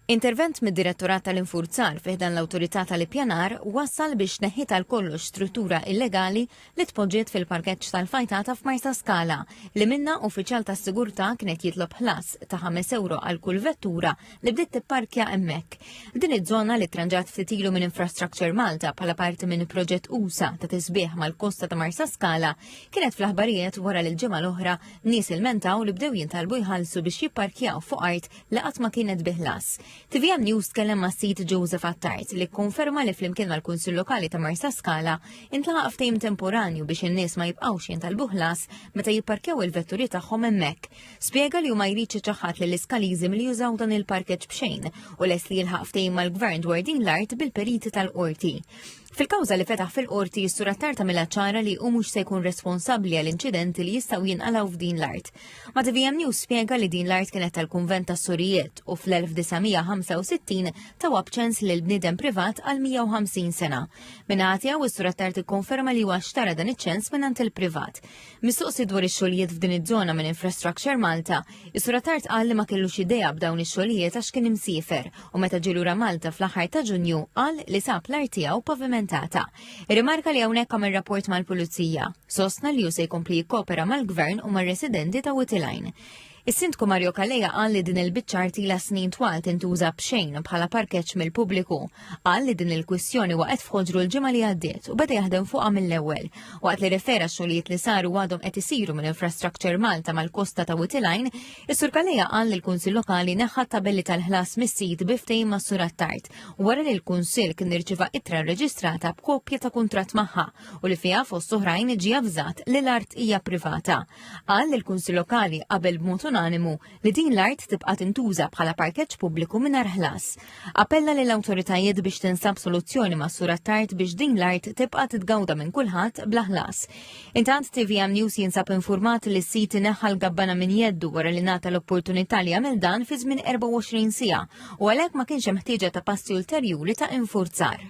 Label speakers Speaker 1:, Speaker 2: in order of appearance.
Speaker 1: Intervent mid-Direttorat tal-Infurzar fiħdan l-Awtorità tal-Ippjanar wassal biex neħħi tal-kollox struttura illegali li tpoġġiet fil-parkeġġ tal-fajtata f'Marsa Skala li minna uffiċjal tas-sigurtà kienet jitlob ħlas ta' 5 euro għal kull vettura li bdiet tipparkja hemmhekk. Din iż-żona li tranġat ftit ilu minn Infrastructure Malta bħala parti minn proġett USA ta' tisbieħ mal-kosta ta' Marsa Skala kienet fl-aħbarijiet wara li l-ġimgħa l-oħra nies ilmentaw li bdew jintalbu jħallsu biex jipparkjaw fuq art li qatt ma kienet biħlas. TVM News tkellem ma' Sit Joseph Attart li konferma li flimkien mal-Kunsill Lokali ta' Marsa Skala intlaqa ftehim temporanju biex in-nies ma jibqgħux jintalbu ħlas meta jipparkjaw il-vetturi tagħhom hemmhekk. Spjega li huma jrid ċaħat lill iskaliżi li jużaw dan il-parkeġġ b'xejn u les li jilħaq ftehim mal-Gvern dwar din l-art bil-periti tal-qorti. Fil-kawża li fetaħ fil-qorti s-Sur Attart tagħmilha ċara li hu mhux se jkun responsabbli għall-inċidenti li jistgħu jinqalgħu f'din l-art. Ma TVM News spjega li din l-art kienet tal-Kunvent tas-Surijiet u fl-1965 taw ċens lil bniedem privat għal 150 sena. Minħatja u s-Sur Attart ikkonferma li huwa xtara dan iċ-ċens mingħand il-privat. Mistoqsi dwar ix-xogħlijiet f'din iż-żona minn Infrastructure Malta, is-Sur Attart qal li ma kellux idea b'dawn ix-xogħlijiet għax kien imsiefer u meta ġie lura Malta fl-aħħar ta' Ġunju qal li sab l-art tiegħu pavimentata. Irrimarka li hawnhekk għamel rapport mal-Pulizija. Sostna li hu se jkompli jikkopera mal-Gvern u mar-residenti ta' Witilajn. Is-Sindku Mario Calleja qal li din il-biċċar tila snin twal tintuża b'xejn bħala parkeġġ mill-pubbliku. Qal li din il-kwistjoni waqgħet f'ħoġru l-ġimgħa li għaddiet u beda jaħdem fuqha mill-ewwel. Waqt li refera x-xogħlijiet li saru għadhom qed isiru minn Infrastructure Malta mal-kosta ta' Witilajn, is-Sur Calleja qal li l-Kunsill Lokali neħħa tabelli tal-ħlas mis-sit biftehim mas-Sur Attart wara li l-Kunsill kien irċieva ittra rreġistrata b'koppja ta' kuntratt magħha u li fiha fost oħrajn ġie avżat li l-art hija privata. Qal li l-Kunsill Lokali qabel b'mod unanimu li din l-art tibqa' tintuża bħala parkeġġ pubbliku mingħajr ħlas. Appella lill awtoritajiet biex tinsab soluzzjoni ma' Sur Attart biex din l-art tibqa' titgawda minn kulħadd bla ħlas. Intant TVM News jinsab infurmat li s-sit ineħħa l-gabbana minn jeddu wara li nagħta l-opportunità li jagħmel dan fi żmien 24 siegħa u għalhekk ma kienx hemm ħtieġa ta' passi ulterjuri ta' infurzar.